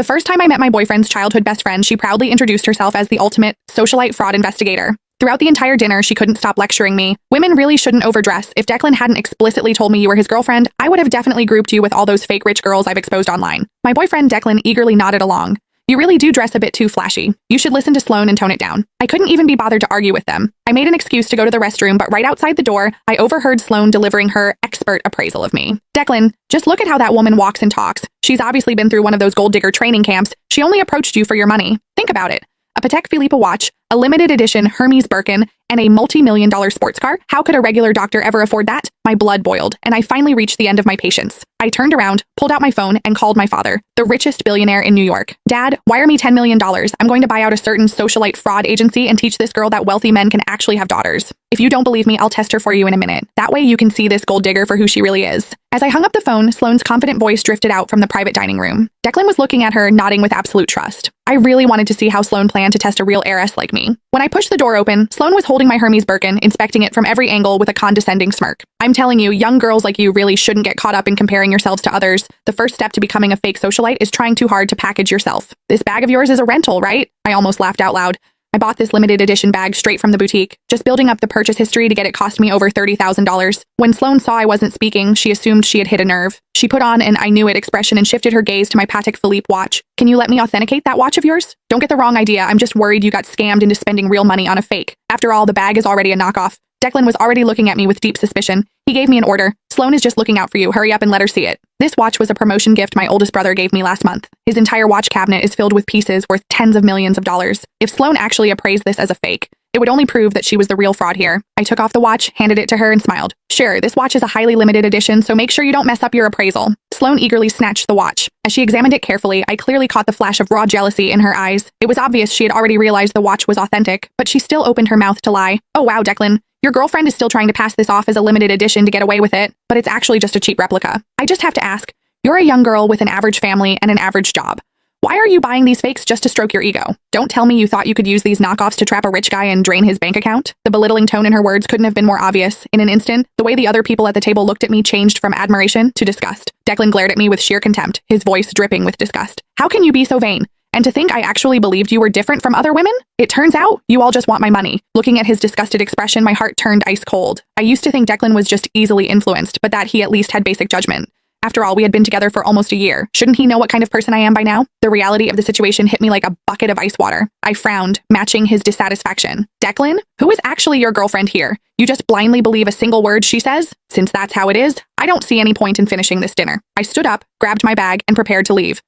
The first time I met my boyfriend's childhood best friend, she proudly introduced herself as the ultimate socialite fraud investigator. Throughout the entire dinner, she couldn't stop lecturing me. Women really shouldn't overdress. If Declan hadn't explicitly told me you were his girlfriend, I would have definitely grouped you with all those fake rich girls I've exposed online. My boyfriend Declan eagerly nodded along. You really do dress a bit too flashy. You should listen to Sloane and tone it down. I couldn't even be bothered to argue with them. I made an excuse to go to the restroom, but right outside the door, I overheard Sloane delivering her expert appraisal of me. Declan, just look at how that woman walks and talks. She's obviously been through one of those gold digger training camps. She only approached you for your money. Think about it. A Patek Philippe watch, a limited edition Hermes Birkin, and a multi-million-dollar sports car? How could a regular doctor ever afford that? My blood boiled, and I finally reached the end of my patience. I turned around, pulled out my phone, and called my father, the richest billionaire in New York. Dad, wire me $10 million. I'm going to buy out a certain socialite fraud agency and teach this girl that wealthy men can actually have daughters. If you don't believe me, I'll test her for you in a minute. That way you can see this gold digger for who she really is. As I hung up the phone, Sloane's confident voice drifted out from the private dining room. Declan was looking at her, nodding with absolute trust. I really wanted to see how Sloane planned to test a real heiress like me. When I pushed the door open, Sloane was holding my Hermes Birkin, inspecting it from every angle with a condescending smirk. I'm telling you, young girls like you really shouldn't get caught up in comparing yourselves to others. The first step to becoming a fake socialite is trying too hard to package yourself. This bag of yours is a rental, right? I almost laughed out loud. I bought this limited edition bag straight from the boutique, just building up the purchase history to get it cost me over $30,000. When Sloane saw I wasn't speaking, she assumed she had hit a nerve. She put on an I knew it expression and shifted her gaze to my Patek Philippe watch. Can you let me authenticate that watch of yours? Don't get the wrong idea, I'm just worried you got scammed into spending real money on a fake. After all, the bag is already a knockoff. Declan was already looking at me with deep suspicion. He gave me an order. Sloane is just looking out for you. Hurry up and let her see it. This watch was a promotion gift my oldest brother gave me last month. His entire watch cabinet is filled with pieces worth tens of millions of dollars. If Sloane actually appraised this as a fake, it would only prove that she was the real fraud here. I took off the watch, handed it to her, and smiled. Sure, this watch is a highly limited edition, so make sure you don't mess up your appraisal. Sloane eagerly snatched the watch. As she examined it carefully, I clearly caught the flash of raw jealousy in her eyes. It was obvious she had already realized the watch was authentic, but she still opened her mouth to lie. Oh wow, Declan. Your girlfriend is still trying to pass this off as a limited edition to get away with it, but it's actually just a cheap replica. I just have to ask, you're a young girl with an average family and an average job. Why are you buying these fakes just to stroke your ego? Don't tell me you thought you could use these knockoffs to trap a rich guy and drain his bank account. The belittling tone in her words couldn't have been more obvious. In an instant, the way the other people at the table looked at me changed from admiration to disgust. Declan glared at me with sheer contempt, his voice dripping with disgust. How can you be so vain? And to think I actually believed you were different from other women? It turns out you all just want my money. Looking at his disgusted expression, my heart turned ice cold. I used to think Declan was just easily influenced, but that he at least had basic judgment. After all, we had been together for almost a year. Shouldn't he know what kind of person I am by now? The reality of the situation hit me like a bucket of ice water. I frowned, matching his dissatisfaction. Declan, who is actually your girlfriend here? You just blindly believe a single word she says? Since that's how it is, I don't see any point in finishing this dinner. I stood up, grabbed my bag, and prepared to leave.